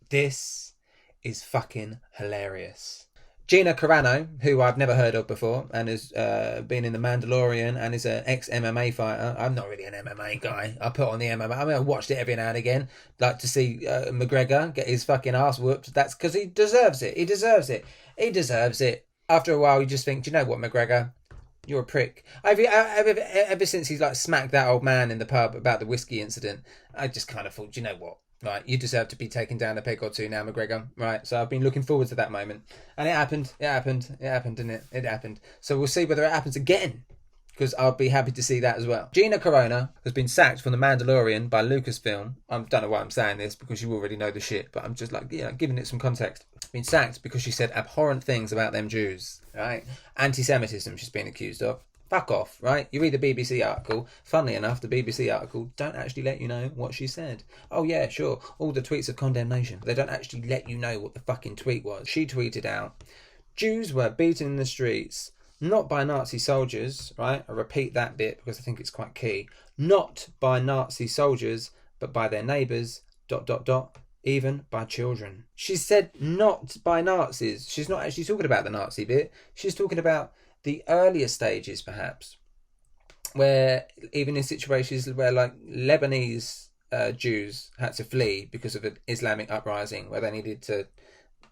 This is fucking hilarious. Gina Carano, who I've never heard of before and has been in the Mandalorian and is an ex-MMA fighter. I'm not really an MMA guy. I put on the MMA. I mean, I watched it every now and again. Like to see McGregor get his fucking ass whooped. That's because he deserves it. He deserves it. He deserves it. After a while, you just think, do you know what, McGregor? You're a prick. Ever since he's like smacked that old man in the pub about the whiskey incident, I just kind of thought, do you know what? Right, you deserve to be taken down a peg or two now, McGregor. Right, so I've been looking forward to that moment. And it happened, didn't it? It happened. So we'll see whether it happens again, because I'll be happy to see that as well. Gina Carano has been sacked from The Mandalorian by Lucasfilm. I don't know why I'm saying this, because you already know the shit, but I'm just like, giving it some context. Been sacked because she said abhorrent things about them Jews, right? Anti-Semitism she's been accused of. Fuck off, right? You read the BBC article. Funnily enough, the BBC article don't actually let you know what she said. Oh yeah, sure, all the tweets of condemnation. They don't actually let you know what the fucking tweet was. She tweeted out, Jews were beaten in the streets, not by Nazi soldiers, right? I repeat that bit because I think it's quite key. Not by Nazi soldiers, but by their neighbours, ... even by children. She said not by Nazis. She's not actually talking about the Nazi bit. She's talking about the earlier stages, perhaps, where even in situations where like Lebanese Jews had to flee because of an Islamic uprising where they needed to,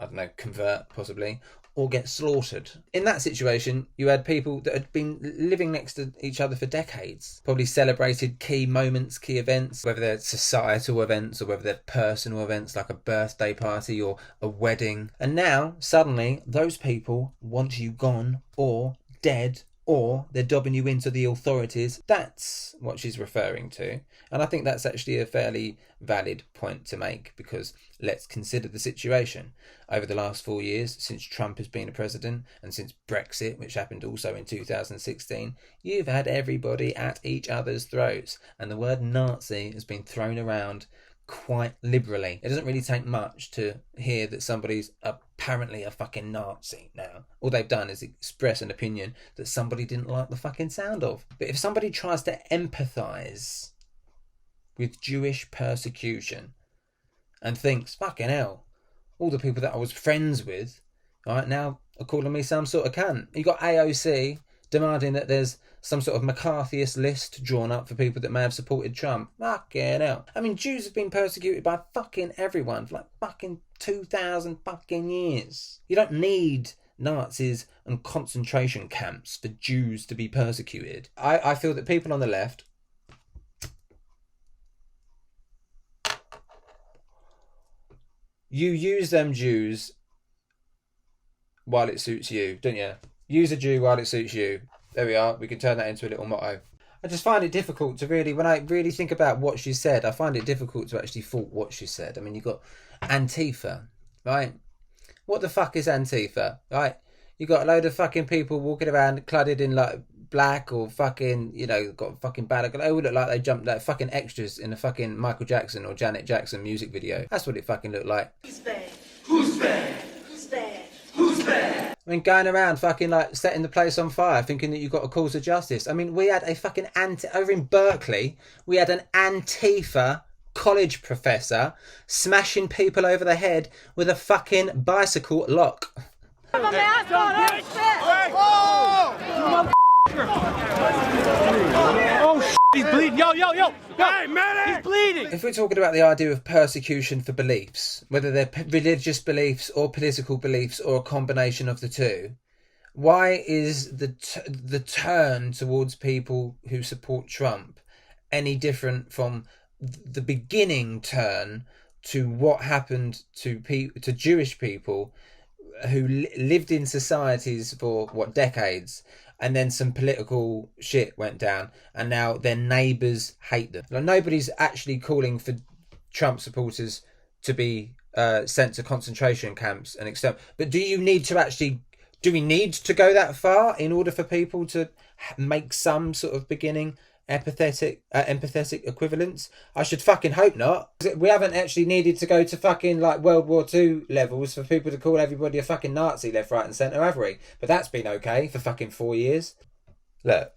I don't know, convert possibly, or get slaughtered. In that situation, you had people that had been living next to each other for decades, probably celebrated key moments, key events, whether they're societal events or whether they're personal events like a birthday party or a wedding. And now, suddenly, those people want you gone or dead, or they're dobbing you into the authorities. That's what she's referring to. And I think that's actually a fairly valid point to make, because let's consider the situation. Over the last 4 years, since Trump has been a president, and since Brexit, which happened also in 2016, you've had everybody at each other's throats. And the word Nazi has been thrown around quite liberally. It doesn't really take much to hear that somebody's apparently a fucking Nazi now. All they've done is express an opinion that somebody didn't like the fucking sound of. But if somebody tries to empathise with Jewish persecution and thinks, fucking hell, all the people that I was friends with right now are calling me some sort of cunt. You got AOC demanding that there's some sort of McCarthyist list drawn up for people that may have supported Trump. Fucking hell. I mean, Jews have been persecuted by fucking everyone for like fucking 2,000 fucking years. You don't need Nazis and concentration camps for Jews to be persecuted. I feel that people on the left you use them Jews while it suits you, don't you? Use a Jew while it suits you. There we are. We can turn that into a little motto. I just find it difficult to really, when I really think about what she said, I find it difficult to actually fault what she said. I mean, you've got Antifa, right? What the fuck is Antifa, right? You got a load of fucking people walking around cladded in like black or fucking, got fucking bad. They all look like they jumped like fucking extras in a fucking Michael Jackson or Janet Jackson music video. That's what it fucking looked like. Who's bad? Who's bad? Who's bad? Who's bad? I mean, going around fucking like setting the place on fire, thinking that you've got a cause of justice. I mean, we had a fucking over in Berkeley, we had an Antifa college professor smashing people over the head with a fucking bicycle lock. I'm a mask on. Oh, shit, he's bleeding. Yo. Hey, man, he's bleeding. If we're talking about the idea of persecution for beliefs, whether they're religious beliefs or political beliefs or a combination of the two, why is the turn towards people who support Trump any different from the beginning turn to what happened to Jewish people who lived in societies for decades, and then some political shit went down and now their neighbours hate them? Like, nobody's actually calling for Trump supporters to be sent to concentration camps and extent, but do we need to go that far in order for people to make some sort of beginning empathetic equivalence? I should fucking hope not. We haven't actually needed to go to fucking like World War II levels for people to call everybody a fucking Nazi left, right and centre, have we? But that's been okay for fucking 4 years. Look,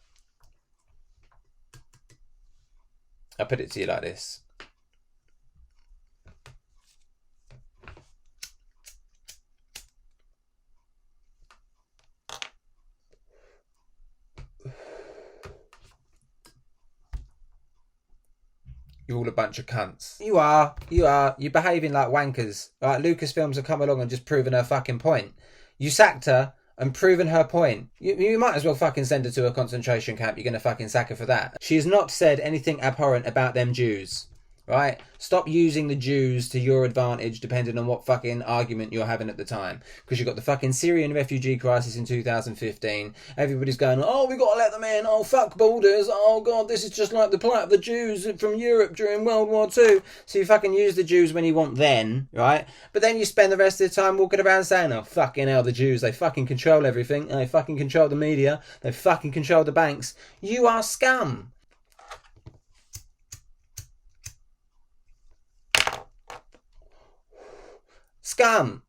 I put it to you like this. You're all a bunch of cunts. You are. You're behaving like wankers. Right? Lucasfilms have come along and just proven her fucking point. You sacked her and proven her point. You might as well fucking send her to a concentration camp. You're going to fucking sack her for that. She has not said anything abhorrent about them Jews. Right? Stop using the Jews to your advantage depending on what fucking argument you're having at the time. Because you've got the fucking Syrian refugee crisis in 2015. Everybody's going, oh, we got to let them in. Oh, fuck borders. Oh, God, this is just like the plight of the Jews from Europe during World War II. So you fucking use the Jews when you want then, right? But then you spend the rest of the time walking around saying, oh, fucking hell, the Jews, they fucking control everything. They fucking control the media. They fucking control the banks. You are scum. Scum.